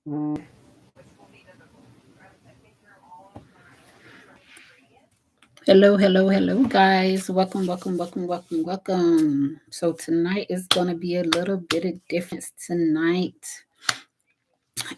Hello, hello, hello, guys. Welcome, welcome, welcome, welcome, welcome. So, tonight is going to be a little bit of difference tonight.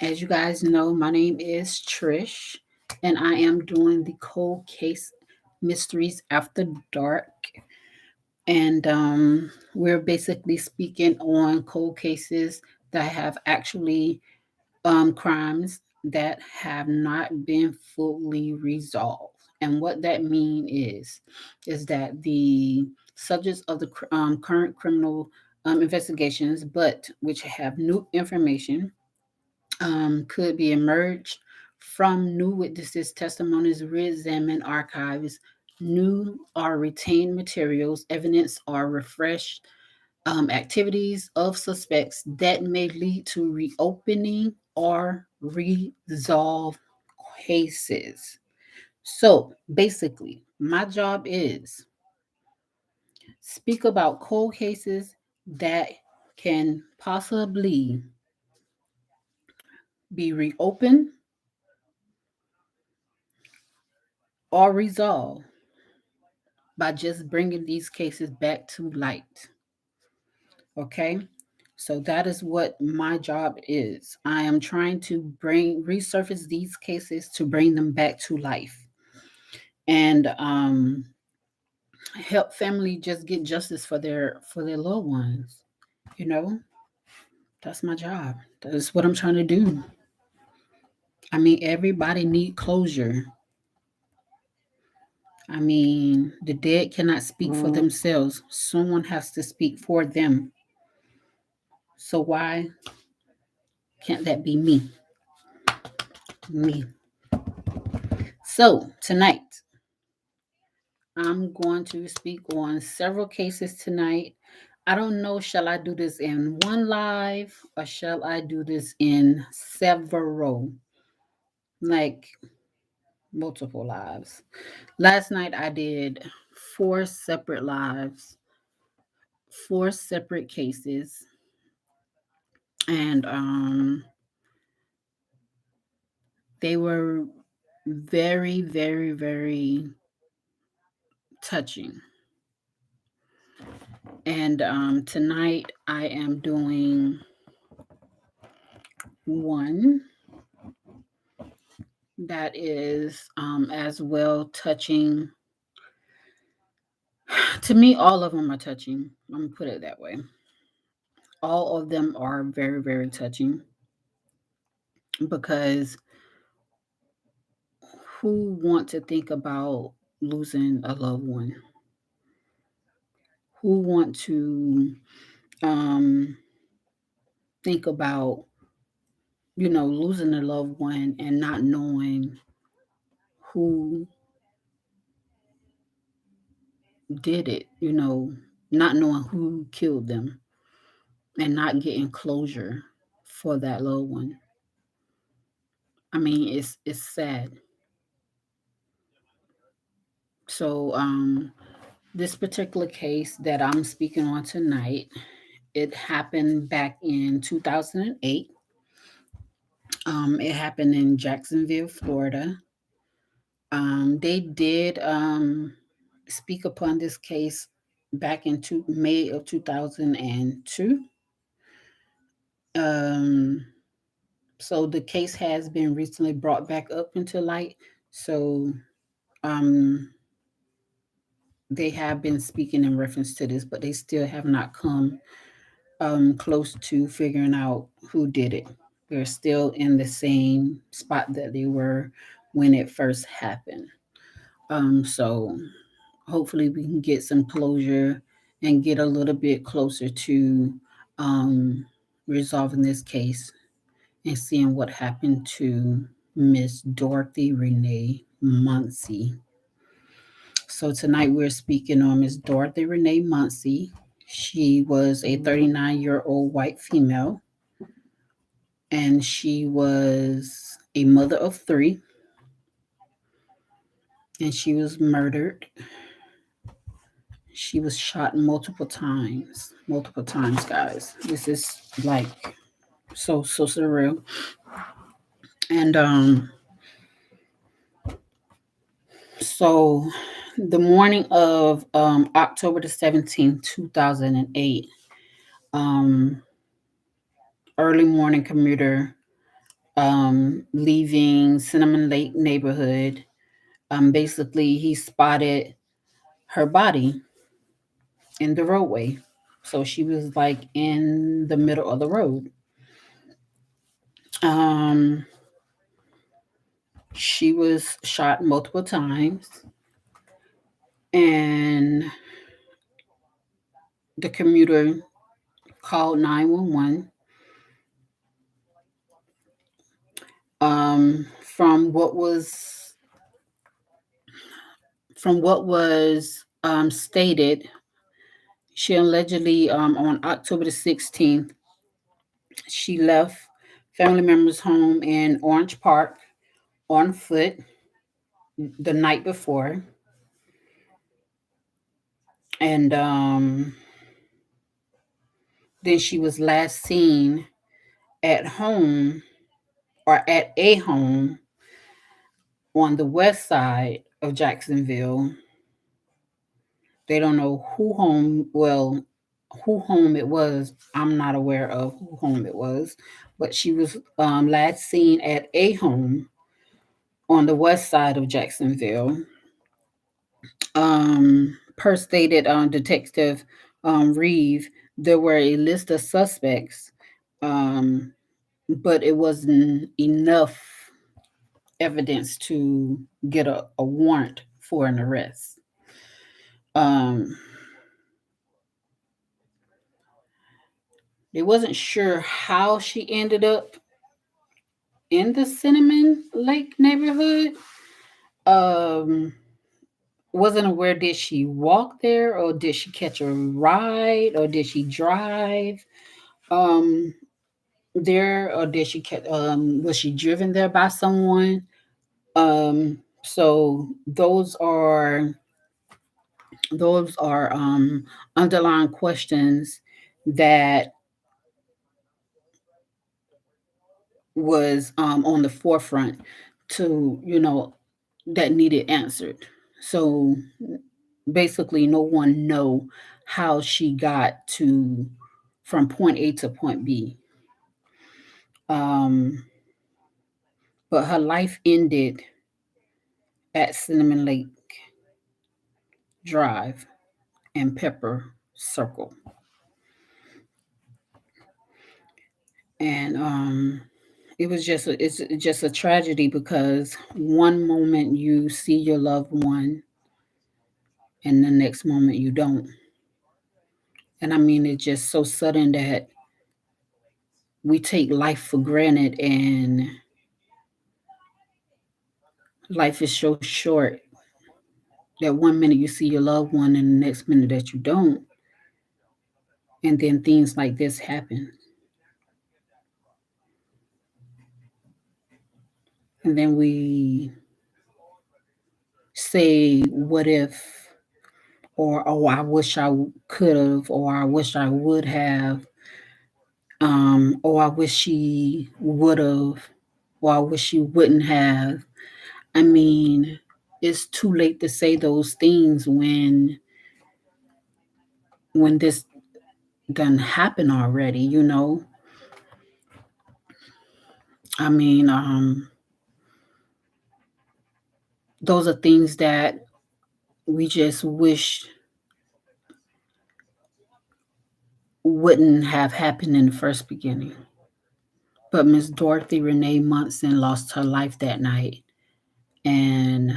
As you guys know, my name is Trish, and I am doing the Cold Case Mysteries After Dark. And we're basically speaking on cold cases that have actually crimes that have not been fully resolved. And what that mean is that the subjects of the current criminal investigations, but which have new information, could be emerged from new witnesses' testimonies, re-examined archives, new or retained materials, evidence or refreshed activities of suspects that may lead to reopening or resolve cases. So basically, my job is speak about cold cases that can possibly be reopened or resolved by just bringing these cases back to light. Okay? So that is what my job is. I am trying to resurface these cases to bring them back to life and help family just get justice for their loved ones. You know, that's my job. That's what I'm trying to do. I mean, everybody need closure. I mean, the dead cannot speak for themselves. Someone has to speak for them. So why can't that be me? Me. So tonight, I'm going to speak on several cases tonight. I don't know, shall I do this in one live or shall I do this in several, like multiple lives? Last night I did four separate lives, four separate cases, and they were very, very, very touching. And tonight I am doing one that is as well touching. To me, all of them are touching. I'm gonna put it that way. All of them are very, very touching because who want to think about losing a loved one? Who want to um, think about losing a loved one and not knowing who did it? Not knowing who killed them and not getting closure for that loved one. I mean, it's sad. So this particular case that I'm speaking on tonight, it happened back in 2008. It happened in Jacksonville, Florida. They did speak upon this case back in May of 2002. Um, so the case has been recently brought back up into light. So um, they have been speaking in reference to this, but they still have not come close to figuring out who did it. They're still in the same spot that they were when it first happened. So hopefully we can get some closure and get a little bit closer to um, resolving this case and seeing what happened to Miss Dorothy Renee Muncie. So tonight we're speaking on Miss Dorothy Renee Muncie. She was a 39-year-old white female, and she was a mother of three, and she was murdered. She was shot multiple times, guys. This is like so surreal. And so the morning of October the 17th, 2008, um, early morning commuter leaving Cinnamon Lake neighborhood. Basically, he spotted her body in the roadway. So she was like in the middle of the road. Um, she was shot multiple times, and the commuter called 911. Um, from what was from what was stated, she allegedly on October the 16th she left family members' home in Orange Park on foot the night before, and then she was last seen at home or at a home on the west side of Jacksonville. They don't know who home it was. I'm not aware of who home it was, but she was last seen at a home on the west side of Jacksonville. Per stated Detective Reeve, there were a list of suspects, um, but it wasn't enough evidence to get a warrant for an arrest. Um, they wasn't sure how she ended up in the Cinnamon Lake neighborhood. Um, wasn't aware, did she walk there or did she catch a ride or did she drive um there or did she catch was she driven there by someone? So those are underlying questions that was on the forefront to that needed answered. So basically no one know how she got to from point A to point B. Um, but her life ended at Cinnamon Lake Drive and Pepper Circle. And it's just a tragedy because one moment you see your loved one and the next moment you don't. And I mean it's just so sudden that we take life for granted, and life is so short that one minute you see your loved one and the next minute that you don't, and then things like this happen. And then we say what if, or oh I wish I could have, or I wish I would have, or I wish she would have, or I wish she wouldn't have. I mean, it's too late to say those things when this done happened already, I mean, those are things that we just wish wouldn't have happened in the first beginning. But Miss Dorothy Renee Munson lost her life that night, and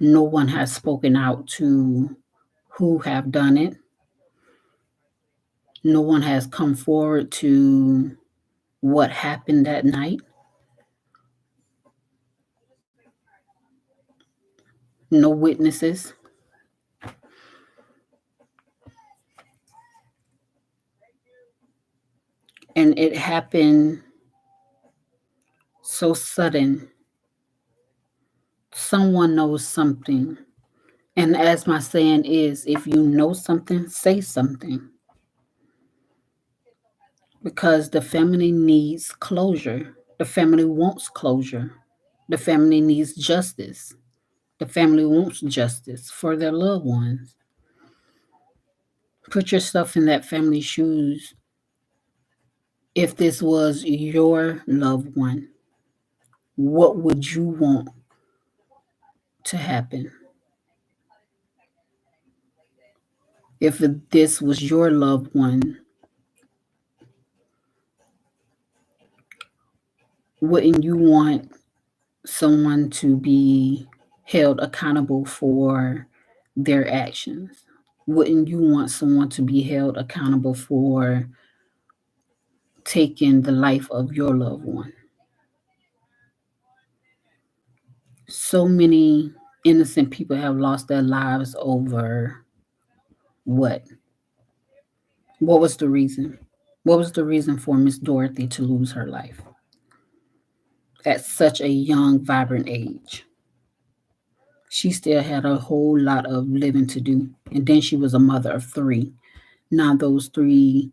no one has spoken out to who have done it. No one has come forward to what happened that night. No witnesses. And it happened so sudden. Someone knows something. And as my saying is, if you know something, say something. Because the family needs closure. The family wants closure. The family needs justice. The family wants justice for their loved ones. Put yourself in that family's shoes. If this was your loved one, what would you want to happen? If this was your loved one, wouldn't you want someone to be held accountable for their actions? Wouldn't you want someone to be held accountable for taking the life of your loved one? So many innocent people have lost their lives over what? What was the reason? What was the reason for Miss Dorothy to lose her life at such a young, vibrant age? She still had a whole lot of living to do. And then she was a mother of three. Now, those three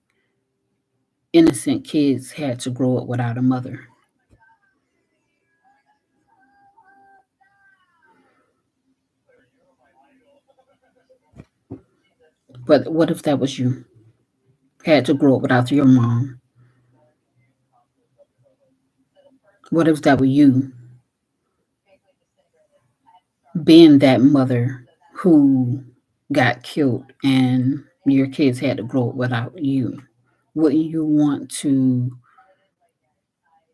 innocent kids had to grow up without a mother. But what if that was you? Had to grow up without your mom? What if that were you being that mother who got killed and your kids had to grow up without you? Wouldn't you want to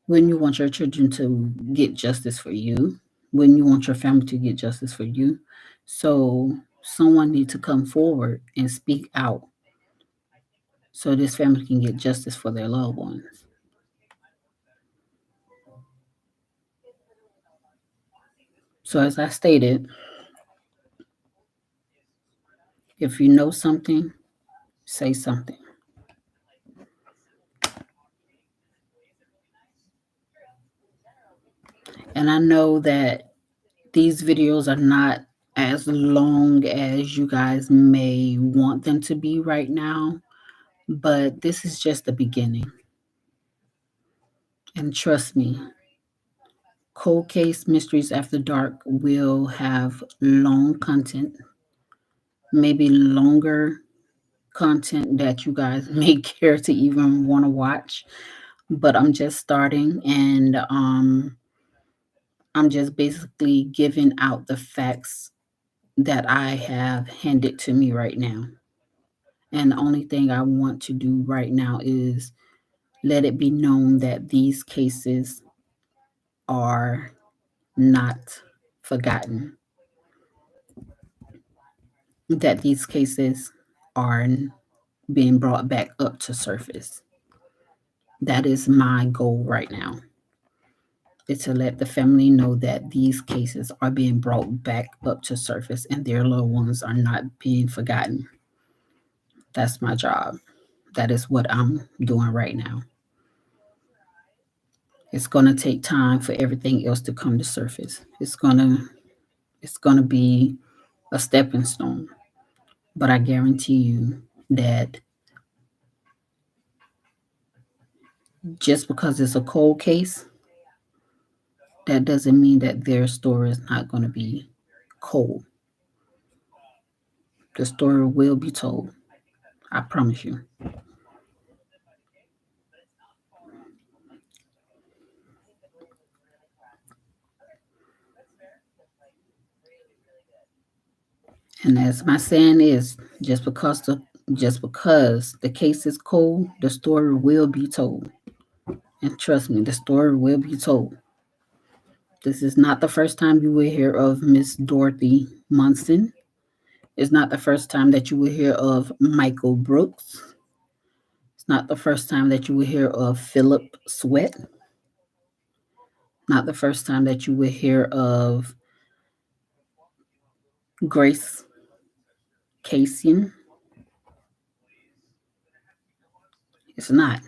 wouldn't you want your children to get justice for you? Wouldn't you want your family to get justice for you? So someone need to come forward and speak out so this family can get justice for their loved ones. So as I stated, if you know something, say something. And I know that these videos are not as long as you guys may want them to be right now, but this is just the beginning. And trust me, Cold Case Mysteries After Dark will have long content, maybe longer content that you guys may care to even want to watch. But I'm just starting and I'm just basically giving out the facts that I have handed to me right now. And the only thing I want to do right now is let it be known that these cases are not forgotten, that these cases are being brought back up to surface. That is my goal right now, is to let the family know that these cases are being brought back up to surface and their loved ones are not being forgotten. That's my job. That is what I'm doing right now. It's going to take time for everything else to come to surface. It's going to be a stepping stone, but I guarantee you that just because it's a cold case, that doesn't mean that their story is not going to be cold. The story will be told. I promise you. And as my saying is, just because the case is cold, the story will be told. And trust me, the story will be told. This is not the first time you will hear of Miss Dorothy Munson. It's not the first time that you will hear of Michael Brooks. It's not the first time that you will hear of Philip Sweat. Not the first time that you will hear of Grace Kasian. It's not.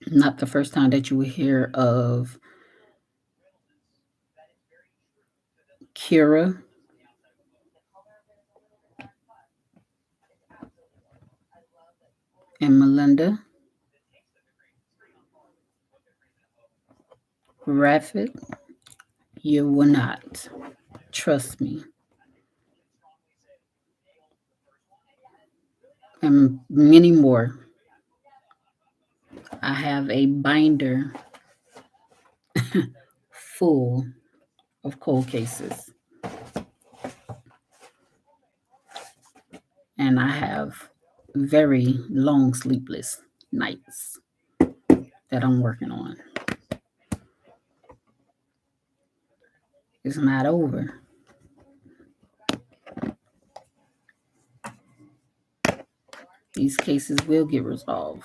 Not the first time that you will hear of Kira. And Melinda Raffet, you will not. Trust me. And many more. I have a binder full of cold cases. And I have very long sleepless nights that I'm working on. It's not over. These cases will get resolved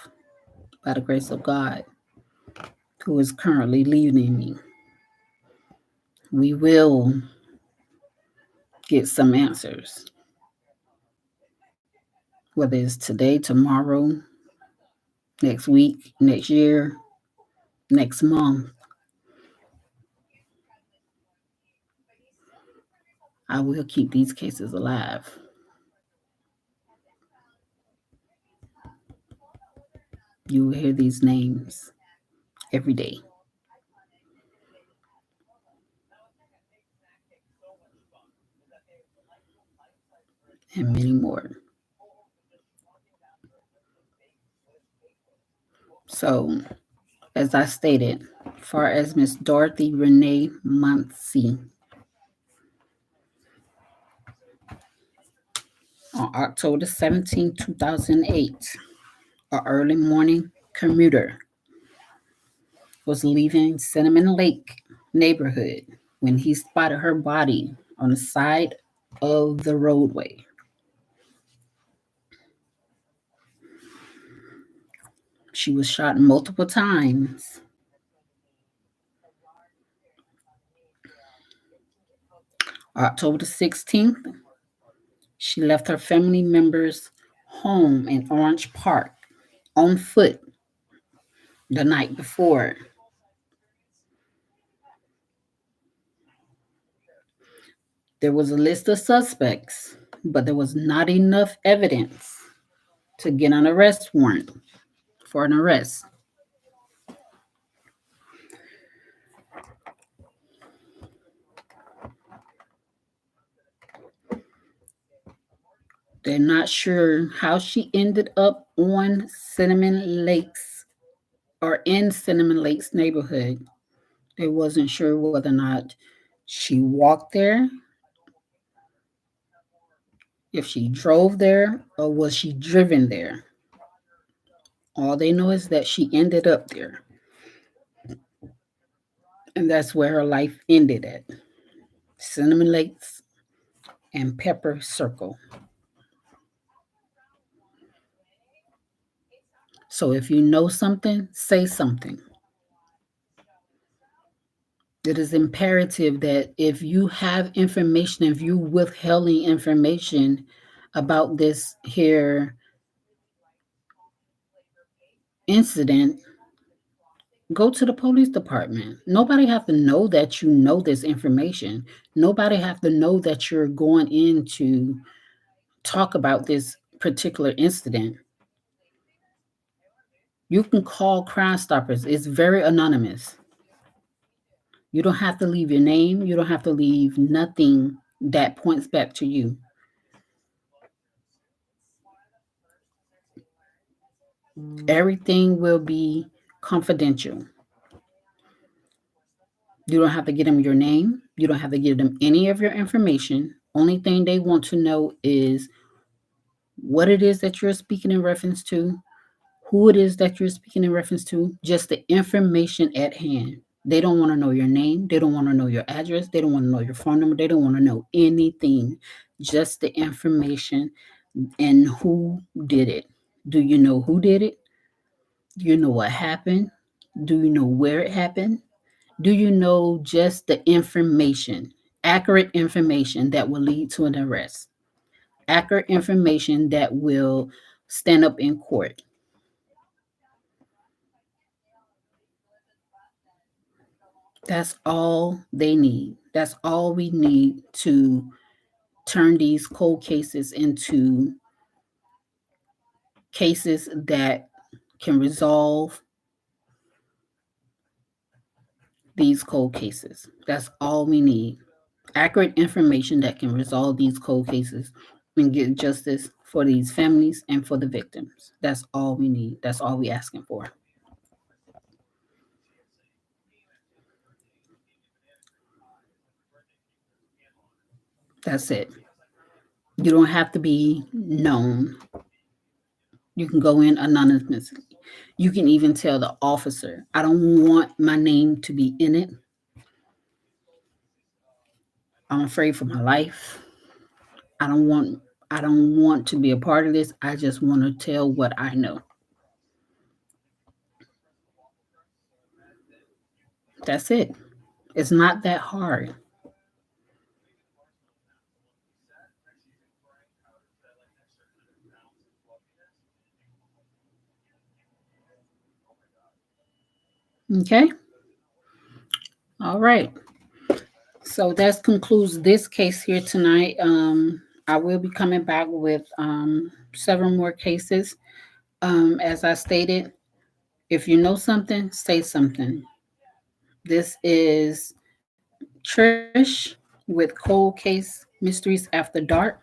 by the grace of God, who is currently leading me. We will get some answers, whether it's today, tomorrow, next week, next year, next month. I will keep these cases alive. You will hear these names every day. And many more. So, as I stated, far as Miss Dorothy Renee Muncie, on October 17, 2008, an early morning commuter was leaving Cinnamon Lake neighborhood when he spotted her body on the side of the roadway. She was shot multiple times. October the 16th, she left her family members' home in Orange Park on foot the night before. There was a list of suspects, but there was not enough evidence to get an arrest warrant for an arrest. They're not sure how she ended up on Cinnamon Lakes or in Cinnamon Lakes neighborhood. They wasn't sure whether or not she walked there, if she drove there, or was she driven there. All they know is that she ended up there. And that's where her life ended at. Cinnamon Lakes and Pepper Circle. So if you know something, say something. It is imperative that if you have information, if you withholding information about this here incident, go to the police department. Nobody have to know that you know this information. Nobody have to know that you're going in to talk about this particular incident. You can call Crime Stoppers. It's very anonymous. You don't have to leave your name. You don't have to leave nothing that points back to you. Everything will be confidential. You don't have to give them your name. You don't have to give them any of your information. Only thing they want to know is what it is that you're speaking in reference to, who it is that you're speaking in reference to, just the information at hand. They don't want to know your name. They don't want to know your address. They don't want to know your phone number. They don't want to know anything, just the information and who did it. Do you know who did it? Do you know what happened? Do you know where it happened? Do you know just the information, accurate information that will lead to an arrest? Accurate information that will stand up in court. That's all they need. That's all we need to turn these cold cases into cases that can resolve these cold cases. That's all we need. Accurate information that can resolve these cold cases and get justice for these families and for the victims. That's all we need. That's all we're asking for. That's it. You don't have to be known. You can go in anonymously. You can even tell the officer, I don't want my name to be in it. I'm afraid for my life. I don't want I don't want to be a part of this. I just want to tell what I know. That's it. It's not that hard. Okay? All right. So that concludes this case here tonight. I will be coming back with several more cases. As I stated, if you know something, say something. This is Trish with Cold Case Mysteries After Dark.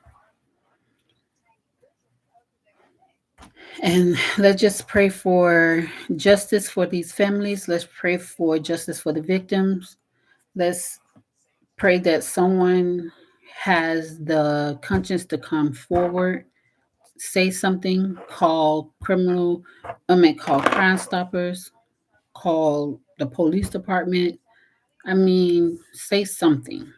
And let's just pray for justice for these families. Let's pray for justice for the victims. Let's pray that someone has the conscience to come forward, say something, call Crime Stoppers, call the police department. I mean, say something.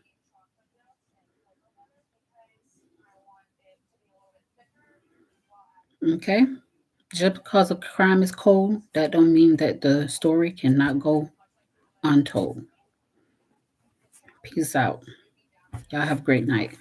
Okay? Just because a crime is cold, that don't mean that the story cannot go untold. Peace out. Y'all have a great night.